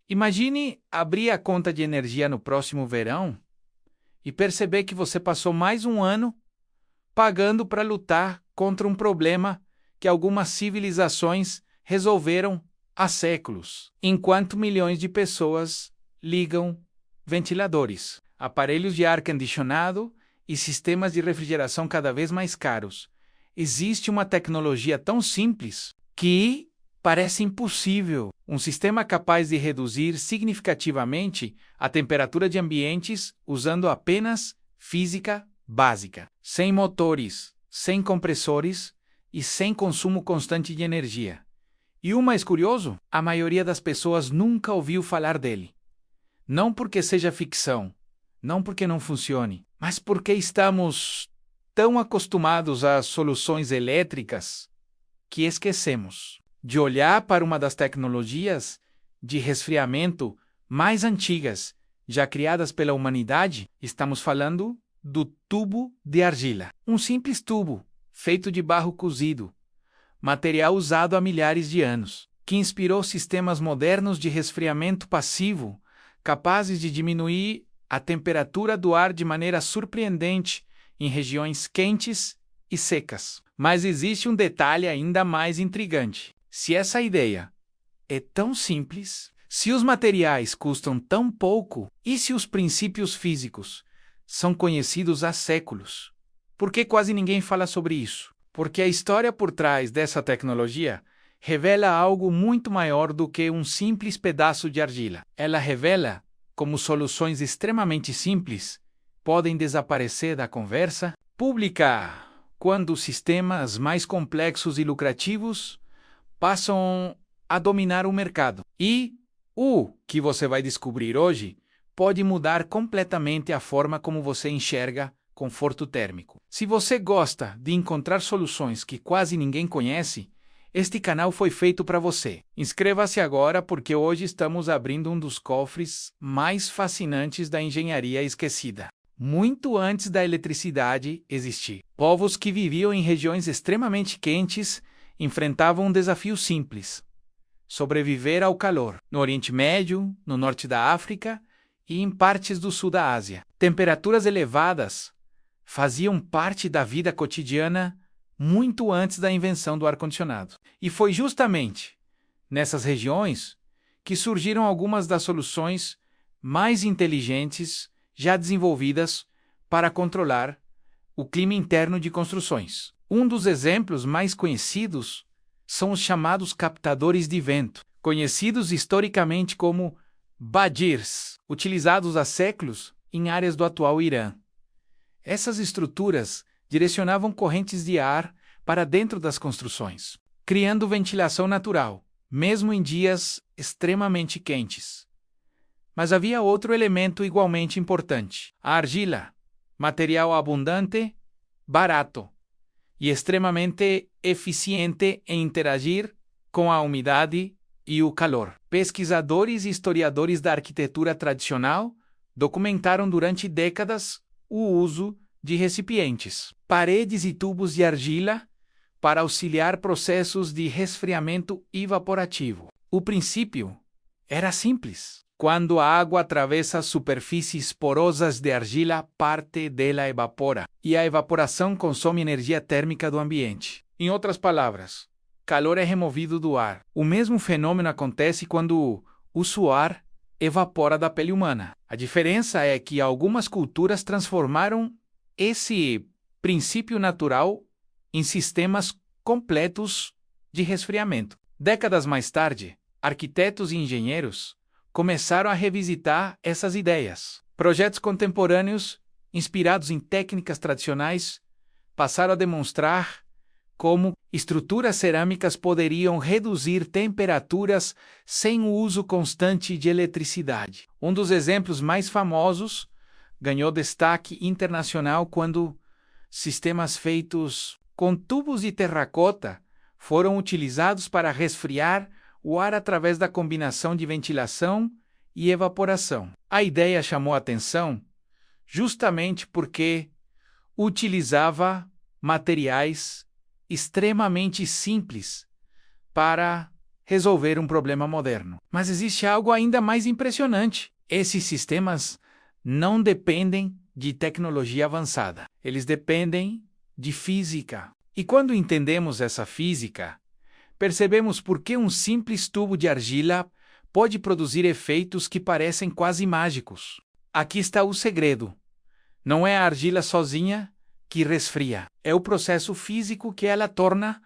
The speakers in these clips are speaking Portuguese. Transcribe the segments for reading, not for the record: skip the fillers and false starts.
Imagine abrir a conta de energia no próximo verão e perceber que você passou mais um ano pagando para lutar contra um problema que algumas civilizações resolveram há séculos, enquanto milhões de pessoas ligam ventiladores, aparelhos de ar-condicionado e sistemas de refrigeração cada vez mais caros. Existe uma tecnologia tão simples que parece impossível. Um sistema capaz de reduzir significativamente a temperatura de ambientes usando apenas física básica, sem motores, sem compressores e sem consumo constante de energia. E o mais curioso, a maioria das pessoas nunca ouviu falar dele. Não porque seja ficção, não porque não funcione, mas porque estamos tão acostumados às soluções elétricas que esquecemos de olhar para uma das tecnologias de resfriamento mais antigas já criadas pela humanidade. Estamos falando do tubo de argila. Um simples tubo feito de barro cozido, material usado há milhares de anos, que inspirou sistemas modernos de resfriamento passivo capazes de diminuir a temperatura do ar de maneira surpreendente em regiões quentes e secas. Mas existe um detalhe ainda mais intrigante. Se essa ideia é tão simples, se os materiais custam tão pouco e se os princípios físicos são conhecidos há séculos, por que quase ninguém fala sobre isso? Porque a história por trás dessa tecnologia revela algo muito maior do que um simples pedaço de argila. Ela revela como soluções extremamente simples podem desaparecer da conversa pública quando os sistemas mais complexos e lucrativos passam a dominar o mercado. E o que você vai descobrir hoje pode mudar completamente a forma como você enxerga conforto térmico. Se você gosta de encontrar soluções que quase ninguém conhece, este canal foi feito para você. Inscreva-se agora porque hoje estamos abrindo um dos cofres mais fascinantes da engenharia esquecida. Muito antes da eletricidade existir, povos que viviam em regiões extremamente quentes enfrentavam um desafio simples: sobreviver ao calor. No Oriente Médio, no norte da África e em partes do sul da Ásia, temperaturas elevadas faziam parte da vida cotidiana muito antes da invenção do ar-condicionado. E foi justamente nessas regiões que surgiram algumas das soluções mais inteligentes já desenvolvidas para controlar o clima interno de construções. Um dos exemplos mais conhecidos são os chamados captadores de vento, conhecidos historicamente como badirs, utilizados há séculos em áreas do atual Irã. Essas estruturas direcionavam correntes de ar para dentro das construções, criando ventilação natural, mesmo em dias extremamente quentes. Mas havia outro elemento igualmente importante: a argila, material abundante, barato e extremamente eficiente em interagir com a umidade e o calor. Pesquisadores e historiadores da arquitetura tradicional documentaram durante décadas o uso de recipientes, paredes e tubos de argila para auxiliar processos de resfriamento evaporativo. O princípio era simples. Quando a água atravessa superfícies porosas de argila, parte dela evapora, e a evaporação consome energia térmica do ambiente. Em outras palavras, calor é removido do ar. O mesmo fenômeno acontece quando o suor evapora da pele humana. A diferença é que algumas culturas transformaram esse princípio natural em sistemas completos de resfriamento. Décadas mais tarde, arquitetos e engenheiros começaram a revisitar essas ideias. Projetos contemporâneos, inspirados em técnicas tradicionais, passaram a demonstrar como estruturas cerâmicas poderiam reduzir temperaturas sem o uso constante de eletricidade. Um dos exemplos mais famosos ganhou destaque internacional quando sistemas feitos com tubos de terracota foram utilizados para resfriar o ar através da combinação de ventilação e evaporação. A ideia chamou a atenção justamente porque utilizava materiais extremamente simples para resolver um problema moderno. Mas existe algo ainda mais impressionante. Esses sistemas não dependem de tecnologia avançada. Eles dependem de física. E quando entendemos essa física, percebemos por que um simples tubo de argila pode produzir efeitos que parecem quase mágicos. Aqui está o segredo. Não é a argila sozinha que resfria. É o processo físico que ela torna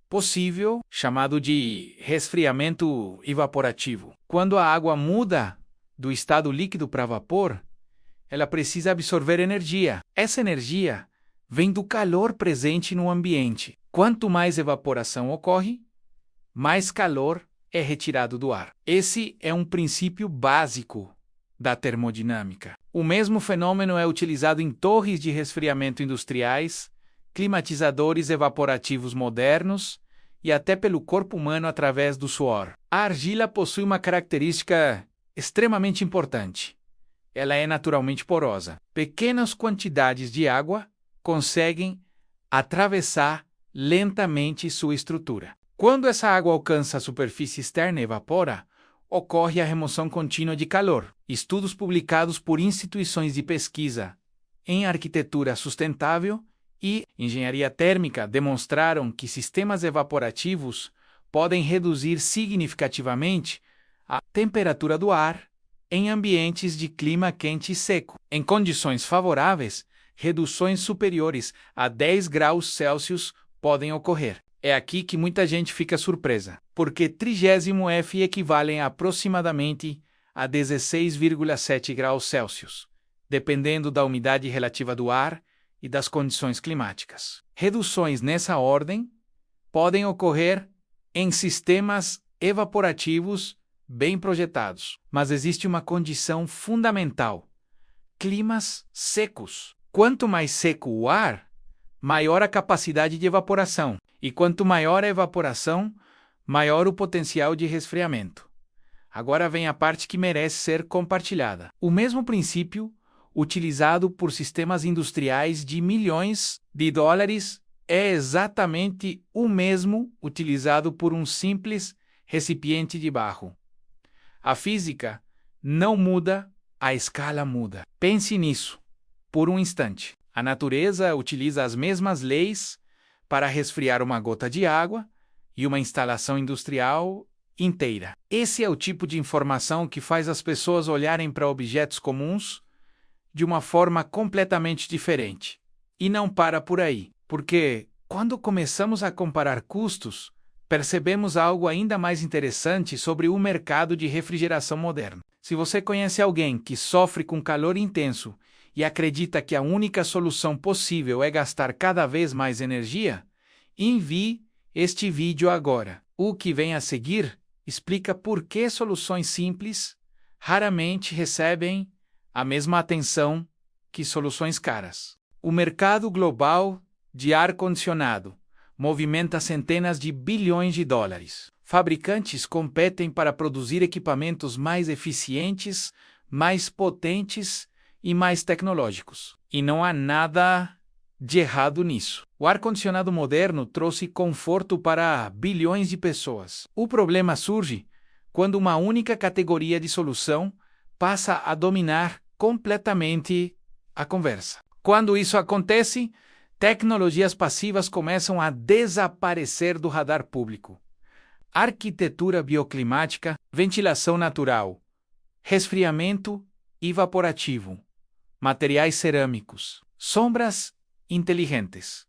possível, chamado de resfriamento evaporativo. Quando a água muda do estado líquido para vapor, ela precisa absorver energia. Essa energia vem do calor presente no ambiente. Quanto mais evaporação ocorre, mais calor é retirado do ar. Esse é um princípio básico da termodinâmica. O mesmo fenômeno é utilizado em torres de resfriamento industriais, climatizadores evaporativos modernos e até pelo corpo humano através do suor. A argila possui uma característica extremamente importante. Ela é naturalmente porosa. Pequenas quantidades de água conseguem atravessar lentamente sua estrutura. Quando essa água alcança a superfície externa e evapora, ocorre a remoção contínua de calor. Estudos publicados por instituições de pesquisa em arquitetura sustentável e engenharia térmica demonstraram que sistemas evaporativos podem reduzir significativamente a temperatura do ar em ambientes de clima quente e seco. Em condições favoráveis, reduções superiores a 10 graus Celsius podem ocorrer. É aqui que muita gente fica surpresa, porque 30 F equivalem a aproximadamente a 16,7 graus Celsius, dependendo da umidade relativa do ar e das condições climáticas. Reduções nessa ordem podem ocorrer em sistemas evaporativos bem projetados, mas existe uma condição fundamental: climas secos. Quanto mais seco o ar, maior a capacidade de evaporação, e quanto maior a evaporação, maior o potencial de resfriamento. Agora vem a parte que merece ser compartilhada. O mesmo princípio, utilizado por sistemas industriais de milhões de dólares, é exatamente o mesmo utilizado por um simples recipiente de barro. A física não muda, a escala muda. Pense nisso por um instante. A natureza utiliza as mesmas leis para resfriar uma gota de água e uma instalação industrial inteira. Esse é o tipo de informação que faz as pessoas olharem para objetos comuns de uma forma completamente diferente. E não para por aí, porque quando começamos a comparar custos, percebemos algo ainda mais interessante sobre o mercado de refrigeração moderno. Se você conhece alguém que sofre com calor intenso e acredita que a única solução possível é gastar cada vez mais energia, envie este vídeo agora. O que vem a seguir explica por que soluções simples raramente recebem a mesma atenção que soluções caras. O mercado global de ar-condicionado movimenta centenas de bilhões de dólares. Fabricantes competem para produzir equipamentos mais eficientes, mais potentes e mais tecnológicos. E não há nada de errado nisso. O ar-condicionado moderno trouxe conforto para bilhões de pessoas. O problema surge quando uma única categoria de solução passa a dominar completamente a conversa. Quando isso acontece, tecnologias passivas começam a desaparecer do radar público. Arquitetura bioclimática, ventilação natural, resfriamento evaporativo, materiais cerâmicos, sombras inteligentes.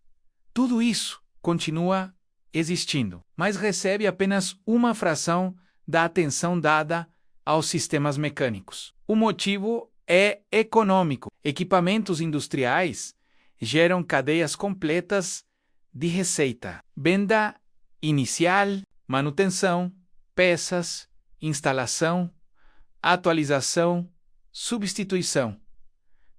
Tudo isso continua existindo, mas recebe apenas uma fração da atenção dada aos sistemas mecânicos. O motivo é econômico. Equipamentos industriais geram cadeias completas de receita, venda inicial, manutenção, peças, instalação, atualização, substituição.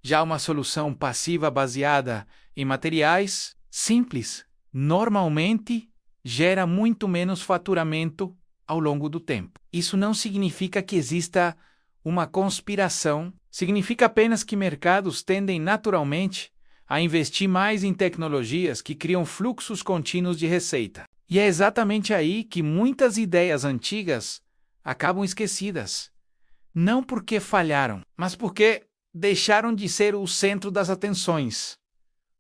Já uma solução passiva baseada em materiais simples normalmente gera muito menos faturamento ao longo do tempo. Isso não significa que exista uma conspiração, significa apenas que mercados tendem naturalmente a investir mais em tecnologias que criam fluxos contínuos de receita. E é exatamente aí que muitas ideias antigas acabam esquecidas. Não porque falharam, mas porque deixaram de ser o centro das atenções.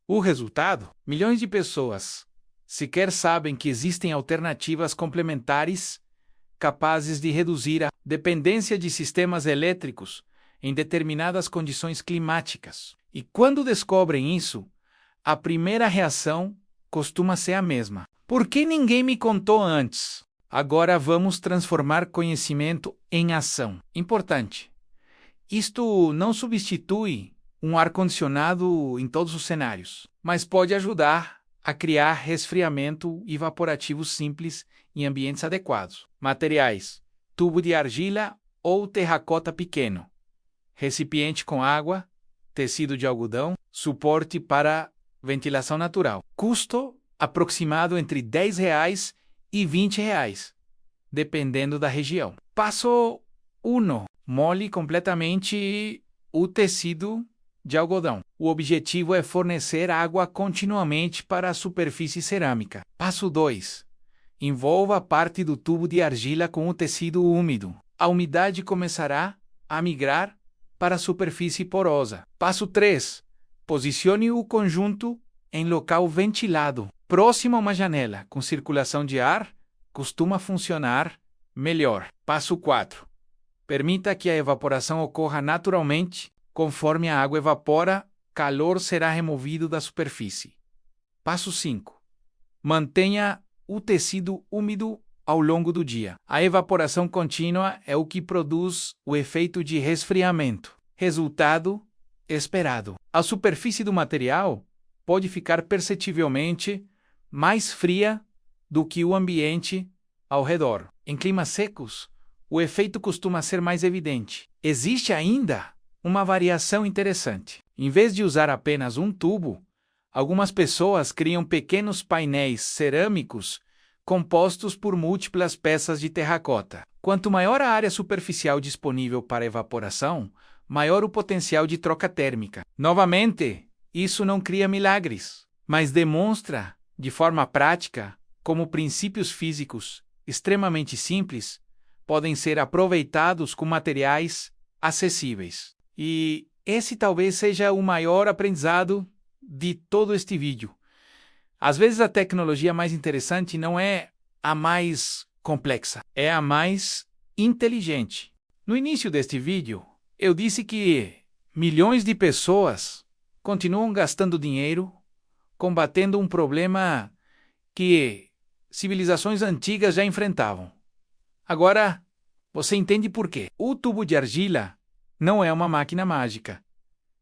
O resultado? Milhões de pessoas sequer sabem que existem alternativas complementares capazes de reduzir a dependência de sistemas elétricos em determinadas condições climáticas. E quando descobrem isso, a primeira reação costuma ser a mesma: por que ninguém me contou antes? Agora vamos transformar conhecimento em ação. Importante. Isto não substitui um ar-condicionado em todos os cenários, mas pode ajudar a criar resfriamento evaporativo simples em ambientes adequados. Materiais: tubo de argila ou terracota pequeno, recipiente com água, tecido de algodão, suporte para ventilação natural. Custo aproximado entre R$ 10 e R$ 20, dependendo da região. Passo 1. Molhe completamente o tecido de algodão. O objetivo é fornecer água continuamente para a superfície cerâmica. Passo 2. Envolva parte do tubo de argila com o tecido úmido. A umidade começará a migrar para a superfície porosa. Passo 3. Posicione o conjunto em local ventilado, próximo a uma janela, com circulação de ar, costuma funcionar melhor. Passo 4. Permita que a evaporação ocorra naturalmente. Conforme a água evapora, calor será removido da superfície. Passo 5. Mantenha o tecido úmido ao longo do dia. A evaporação contínua é o que produz o efeito de resfriamento. Resultado esperado: a superfície do material pode ficar perceptivelmente mais fria do que o ambiente ao redor. Em climas secos, o efeito costuma ser mais evidente. Existe ainda uma variação interessante. Em vez de usar apenas um tubo, algumas pessoas criam pequenos painéis cerâmicos compostos por múltiplas peças de terracota. Quanto maior a área superficial disponível para evaporação, maior o potencial de troca térmica. Novamente, isso não cria milagres, mas demonstra, de forma prática, como princípios físicos extremamente simples podem ser aproveitados com materiais acessíveis. E esse talvez seja o maior aprendizado de todo este vídeo. Às vezes a tecnologia mais interessante não é a mais complexa, é a mais inteligente. No início deste vídeo, eu disse que milhões de pessoas continuam gastando dinheiro combatendo um problema que civilizações antigas já enfrentavam. Agora, você entende por quê. O tubo de argila não é uma máquina mágica.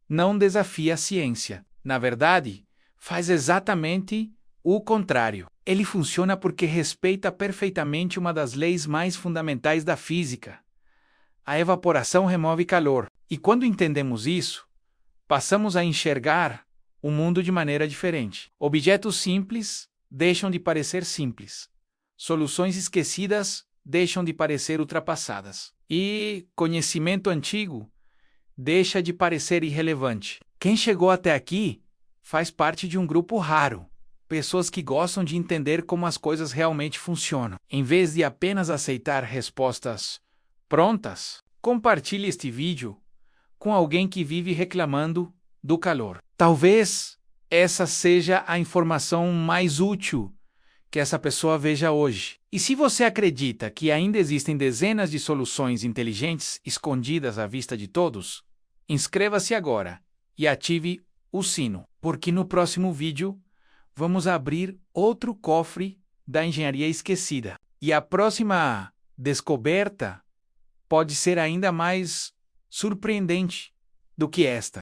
Não desafia a ciência. Na verdade, faz exatamente o contrário. Ele funciona porque respeita perfeitamente uma das leis mais fundamentais da física. A evaporação remove calor. E quando entendemos isso, passamos a enxergar o mundo de maneira diferente. Objetos simples deixam de parecer simples. Soluções esquecidas deixam de parecer ultrapassadas. E conhecimento antigo deixa de parecer irrelevante. Quem chegou até aqui faz parte de um grupo raro. Pessoas que gostam de entender como as coisas realmente funcionam. Em vez de apenas aceitar respostas prontas, compartilhe este vídeo com alguém que vive reclamando do calor. Talvez essa seja a informação mais útil que essa pessoa veja hoje. E se você acredita que ainda existem dezenas de soluções inteligentes escondidas à vista de todos, inscreva-se agora e ative o sino, porque no próximo vídeo vamos abrir outro cofre da engenharia esquecida. E a próxima descoberta pode ser ainda mais surpreendente do que esta.